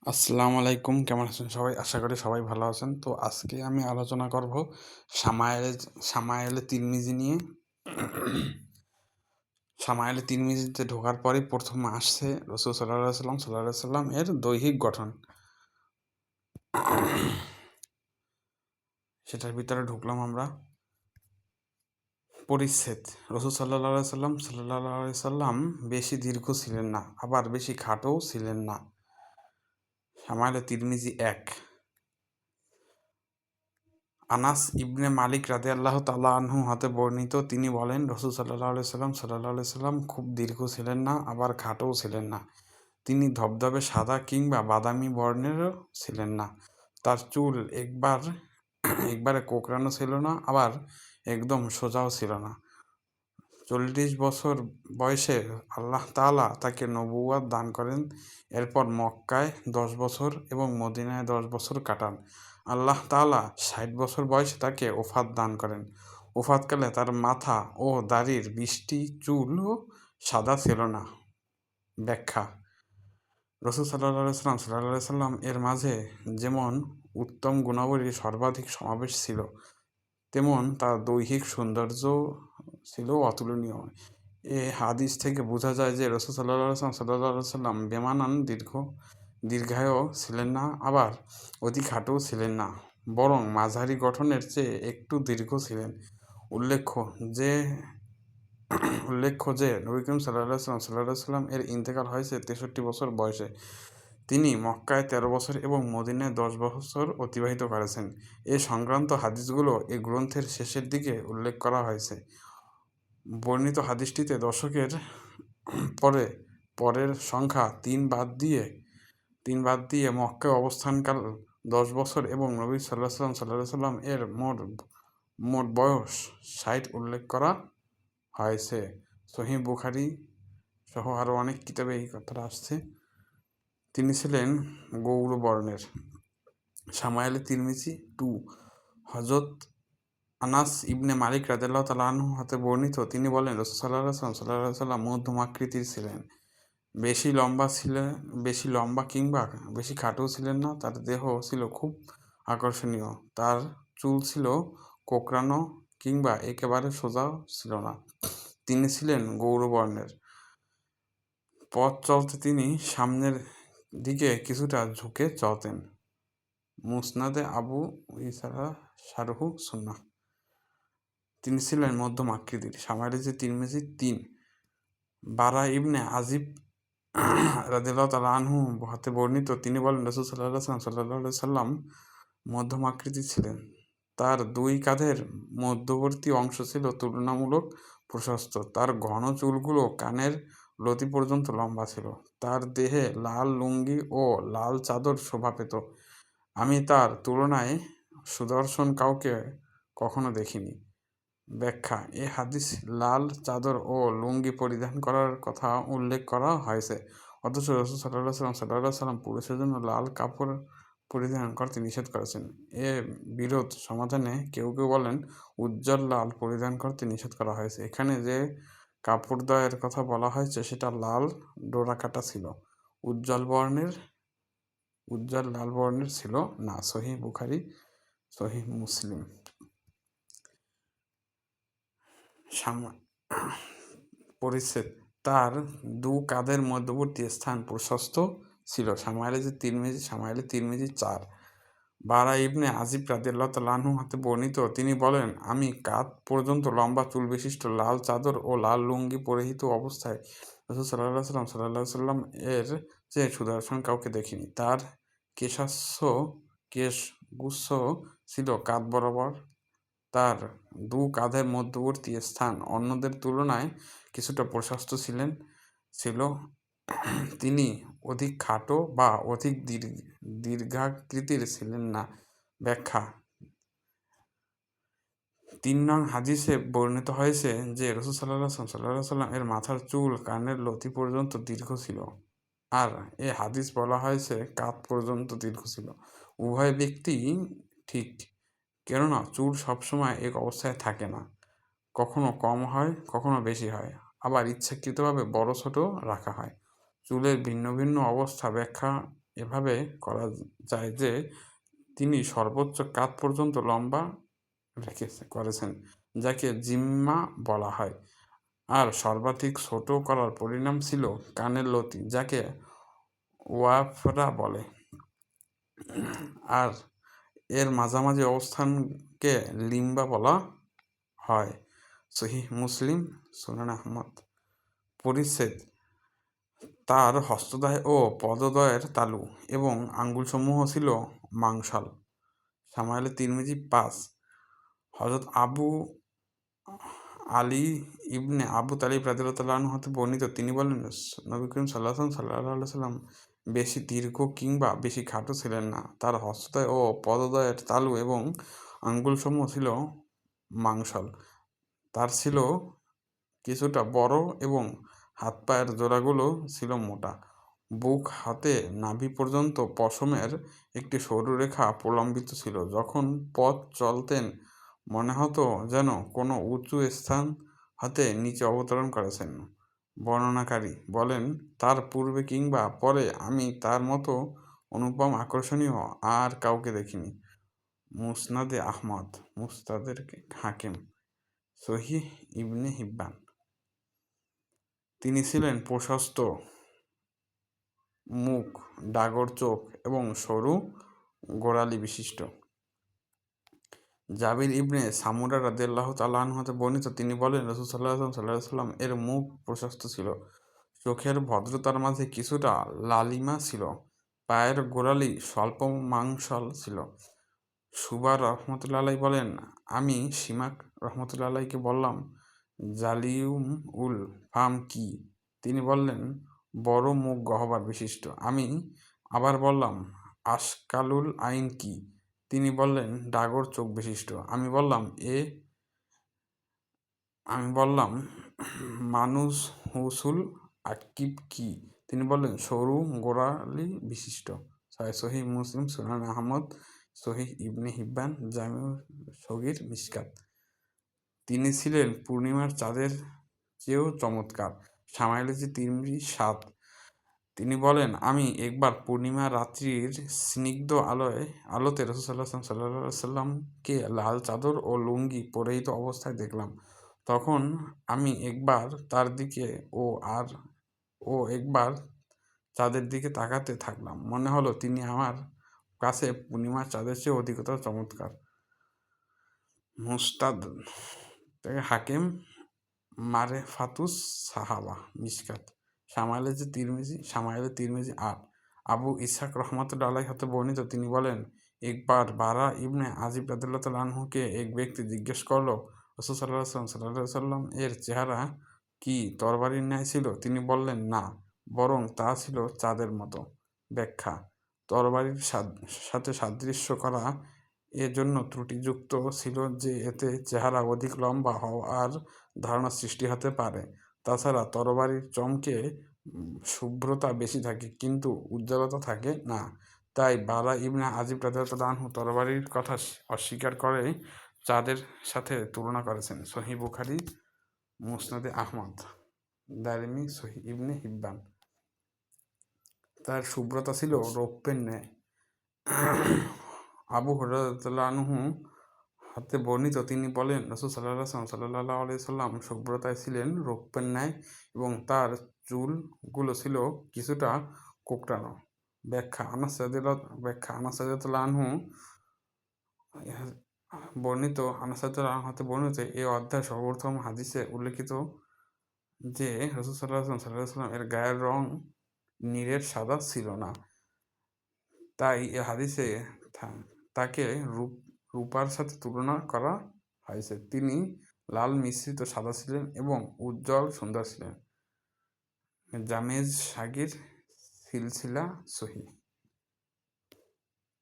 আসসালামু আলাইকুম, কেমন আছেন সবাই? আশা করি সবাই ভালো আছেন। তো আজকে আমি আলোচনা করব সামাইলে সামাইলে তিরমিজি নিয়ে। সামাইলে তিরমিজিতে ঢোকার পরেই ১ম আসছে রাসূল সাল্লাল্লাহু আলাইহি সাল্লাম এর দৈহিক গঠন। সেটার ভিতরে ঢুকলাম আমরা। পরিচ্ছেদ: রাসূল সাল্লাল্লাহু আলাইহি সাল্লাম বেশি দীর্ঘ ছিলেন না, আবার বেশি খাটোও ছিলেন না। সামাইলে তিরমিজি ১। আনাস ইবনে মালিক রাদিয়াল্লাহু তাআলা আনহু হতে বর্ণিত, তিনি বলেন, রাসূল সাল্লাল্লাহু আলাইহি সাল্লাম খুব দীর্ঘ ছিলেন না, আবার খাটোও ছিলেন না। তিনি ধবধবে সাদা কিংবা বাদামি বর্ণেরও ছিলেন না। তার চুল একবারে কোঁকড়ানো ছিল না, আবার একদম সোজাও ছিল না। ৪০ বছর বয়সে আল্লাহ তাআলা তাকে নবুওয়াত দান করেন। এরপর মক্কায় ১০ বছর এবং মদিনায় ১০ বছর কাটান। আল্লাহ তাআলা ৬০ বছর বয়সে তাকে ওফাত দান করেন। ওফাতকালে তার মাথা ও দাড়ির ২০টি চুলও সাদা ছিল না। ব্যাখ্যা: রাসূল সাল্লাল্লাহু আলাইহি এর মাঝে যেমন উত্তম গুণাবলীর সর্বাধিক সমাবেশ ছিল, তেমন তার দৈহিক সৌন্দর্য ছিল অতুলনীয়। এ হাদিস থেকে বোঝা যায় যে রাসূল সাল্লাল্লাহু আলাইহি বেমানান দীর্ঘায়ও ছিলেন না, আবার অতি খাটোও ছিলেন না, বরং মাঝারি গঠনের চেয়ে একটু দীর্ঘ ছিলেন। উল্লেখ্য যে নবী করিম সাল্লাল্লাহু এর ইন্তেকাল হয়েছে ৬৩ বছর বয়সে। তিনি মক্কায় ১৩ বছর এবং মদিনায় ১০ বছর অতিবাহিত করেছেন। এ সংক্রান্ত হাদিসগুলো এ গ্রন্থের শেষের দিকে উল্লেখ করা হয়েছে। বর্ণিত হাদিসটিতে দশকের পরের সংখ্যা ৩ বাদ দিয়ে মক্কায় অবস্থানকাল ১০ বছর এবং নবী সাল্লাল্লাহু এর মোট বয়স ৬০ উল্লেখ করা হয়েছে। সহিহ বুখারী সহ আরও অনেক কিতাবে এই কথাটা আসছে। তিনি ছিলেন গৌর বর্ণের। সামাইলে তিরমিজি ২। হযরত আনাস ইবনে মালিক রাদিয়াল্লাহু তাআলা আনহু হতে বর্ণিত, তিনি বলেন, রাসূল সাল্লাল্লাহু মধ্যমাকৃতির ছিলেন। বেশি লম্বা কিংবা বেশি খাটোও ছিলেন না। তার দেহ ছিল খুব আকর্ষণীয়। তার চুল ছিল কোঁকড়ানো কিংবা একেবারে সোজাও ছিল না। তিনি ছিলেন গৌর বর্ণের। পথ চলতে তিনি সামনের দিকে কিছুটা ঝুঁকে চলতেন। মুসনাদে আবু ইসা শারহু সুন্নাহ। তিনি ছিলেন মধ্যম আকৃতির। সামাইলে তিরমিজি ৩। বারা ইবনে আজিব রাদিয়াল্লাহু তাআলা আনহু হতে বর্ণিত, তিনি বলেন, রাসূল সাল্লাল্লাহু আলাইহি সাল্লাম মধ্যম আকৃতির ছিলেন। তার দুই কাঁধের মধ্যবর্তী অংশ ছিল তুলনামূলক প্রশস্ত। তার ঘন চুলগুলো কানের লতি পর্যন্ত লম্বা ছিল। তার দেহে লাল লুঙ্গি ও লাল চাদর শোভা পেত। আমি তার তুলনায় সুদর্শন কাউকে কখনো দেখিনি। ব্যাখ্যা: এ হাদিস লাল চাদর ও লুঙ্গি পরিধান করার কথা উল্লেখ করা হয়েছে, অথচ রাসূল সাল্লাল্লাহু পুরুষের জন্য লাল কাপড় পরিধান করতে নিষেধ করেছেন। এ বিরোধ সমাধানে কেউ বলেন, উজ্জ্বল লাল পরিধান করতে নিষেধ করা হয়েছে। এখানে যে কাপড়দ্বয়ের কথা বলা হয়েছে সেটা লাল ডোরাকাটা ছিল, উজ্জ্বল লাল বর্ণের ছিল না। সহিহ বুখারী, সহিহ মুসলিম। পরিচ্ছেদ: তার দু কাঁধের মধ্যবর্তী স্থান প্রশস্ত ছিল। সামাইলে তিরমিজি ৪। বারা ইবনে আজিব রাদিয়াল্লাহু তাআলা আনহু হতে বর্ণিত, তিনি বলেন, আমি কাঁধ পর্যন্ত লম্বা চুল বিশিষ্ট লাল চাদর ও লাল লুঙ্গি পরিহিত অবস্থায় রাসূল সাল্লাল্লাহু এর চেয়ে সুদর্শন কাউকে দেখিনি। তার কেশগুচ্ছ ছিল কাঁধ বরাবর। তার দু কাঁধের মধ্যবর্তী স্থান অন্যদের তুলনায় কিছুটা প্রশস্ত ছিল। তিনি অধিক খাটো বা অধিক দীর্ঘাকৃতির ছিলেন না। ব্যাখ্যা: ৩ নং হাদিসে বর্ণিত হয়েছে যে রাসূল সাল্লাল্লাহু এর মাথার চুল কানের লতি পর্যন্ত দীর্ঘ ছিল, আর এ হাদিস বলা হয়েছে কাঁধ পর্যন্ত দীর্ঘ ছিল। উভয় ব্যক্তি ঠিক, কেননা চুল সবসময় এক অবস্থায় থাকে না, কখনো কম হয়, কখনো বেশি হয়, আবার ইচ্ছাকৃতভাবে বড় ছোট রাখা হয়। চুলের ভিন্ন ভিন্ন অবস্থা ব্যাখ্যা এভাবে করা যায় যে তিনি সর্বোচ্চ কাঁধ পর্যন্ত লম্বা করেছেন, যাকে জিম্মা বলা হয়, আর সর্বাধিক ছোট করার পরিণাম ছিল কানের লতি, যাকে ওয়াফরা বলে, আর এর মাঝামাঝি অবস্থানকে লিম্বা বলা হয়। সহিহ মুসলিম, সুনান আহমদ। পরিচ্ছেদ: তার হস্তদ্বয় ও পদদ্বয়ের তালু এবং আঙ্গুলসমূহ ছিল মাংসাল। সামাইলে তিরমিজি 5। হযরত আবু আলী ইবনে আবু তালিব রাদিয়াল্লাহু আনহু হতে বর্ণিত, তিনি বলেন, নবী করিম সাল্লাল্লাহু আলাইহি সাল্লাম বেশি দীর্ঘ কিংবা বেশি খাটো ছিলেন না। তার হস্তদ্বয় ও পদদ্বয়ের তালু এবং আঙ্গুলসমূহ ছিল মাংসাল। তার ছিল কিছুটা বড় এবং হাত পায়ের জোড়াগুলো ছিল মোটা। বুক হতে নাভি পর্যন্ত পশমের একটি সরু রেখা প্রলম্বিত ছিল। যখন পথ চলতেন মনে হতো যেন কোনো উঁচু স্থান হতে নিচে অবতরণ করেছেন। বর্ণনাকারী বলেন, তার পূর্বে কিংবা পরে আমি তার মতো অনুপম আকর্ষণীয় আর কাউকে দেখিনি। মুসনাদে আহমদ, মুস্তাদের হাকিম, সহিহ ইবনে হিব্বান। তিনি ছিলেন প্রশস্ত মুখ, ডাগর চোখ এবং সরু গোড়ালি বিশিষ্ট। জাবির ইবনে সামুরা রাদিয়াল্লাহু তাআলা আনহু হতে বর্ণিত, তিনি বলেন, রাসূল সাল্লাল্লাহু আলাইহি সাল্লাম এর মুখ প্রশস্ত ছিল, চোখের ভদ্রতার মাঝে কিছুটা লালিমা ছিল, পায়ের গোড়ালি স্বল্প মাংসল ছিল। সুবার রহমতুল্লাহ আলাইহি বলেন, আমি সিমাক রহমতুল্লাহ আলাইহিকে বললাম, জালিউম উল ফাম কি? তিনি বললেন, বড় মুখ গহ্বর বিশিষ্ট। আমি আবার বললাম, আশকালুল আইন কি? তিনি বললেন, ডাগর চোখ বিশিষ্ট। আমি বললাম, মানুষ হুসুল আকিব কি? তিনি বললেন, সরু গোড়ালি বিশিষ্ট। সহিহ মুসলিম, সুনান আহমদ, সহিহ ইবনে হিব্বান, জামিউ সগীর, মিশকাত। তিনি ছিলেন পূর্ণিমার চাঁদের চেয়েও চমৎকার। সামাইলে তিরমিজি 7। তিনি বলেন, আমি একবার পূর্ণিমা রাত্রির স্নিগ্ধ আলোতে রাসূল সাল্লাল্লাহু আলাইহি সাল্লামকে লাল চাদর ও লুঙ্গি পরিহিত অবস্থায় দেখলাম। তখন আমি একবার তার দিকে ও একবার চাঁদের দিকে তাকাতে থাকলাম। মনে হলো তিনি আমার কাছে পূর্ণিমার চাঁদের চেয়ে অধিকতর চমৎকার। মুস্তাদ হাকিম, মারেফাতুস সাহাবা, মিশকাত। সামাইলে তিরমিজি 8। আবু ইসহাক রহমাতুল্লাহ আলাইহি হতে বর্ণিত, তিনি বলেন, একবার বারা ইবনে আজিব রাদিয়াল্লাহু তাআলা আনহুকে এক ব্যক্তি জিজ্ঞেস করল, রাসূল সাল্লাল্লাহু আলাইহি সাল্লাম এর চেহারা কি তরবারির ন্যায় ছিল? তিনি বললেন, না, বরং তা ছিল চাঁদের মতো। ব্যাখ্যা: তরবারির সাথে সাদৃশ্য করা এজন্য ত্রুটিযুক্ত ছিল যে এতে চেহারা অধিক লম্বা হওয়ার ধারণা সৃষ্টি হতে পারে। তাছাড়া তরবারির চমকে শুভ্রতা বেশি থাকে, কিন্তু উজ্জ্বলতা থাকে না। তাই বারা ইবনে আজিব রাদিয়াল্লাহু আনহু তরবারির কথা অস্বীকার করে চাঁদের সাথে তুলনা করেছেন। সহিহ বুখারী, মুসনাদে আহমদ, দারিমি, সহিহ ইবনে হিব্বান। তার শুভ্রতা ছিল রৌপ্যের ন্যায়। আবু হুরায়রা রাদিয়াল্লাহু আনহু হতে বর্ণিত, তিনি বলেন, রাসূল সাল্লাল্লাহু আলাইহি সাল্লাম শুভ্রতায় ছিলেন রৌপ্যের ন্যায় এবং তার চুলগুলো ছিল কিছুটা কোঁকড়ানো। ব্যাখ্যা: আনাস রাদিয়াল্লাহু আনহু হতে বর্ণিত এই অধ্যায় সর্বপ্রথম হাদিসে উল্লেখিত যে রাসূল সাল্লাল্লাহু আলাইহি সাল্লাম এর গায়ের রং নীরের সাদা ছিল না। তাই এ হাদিসে তাকে রূপার সাথে তুলনা করা হয়েছে। তিনি লাল মিশ্রিত সাদা ছিলেন এবং উজ্জ্বল সুন্দর ছিলেন। জামেজ সাগীর, সিলসিলা সহিহ।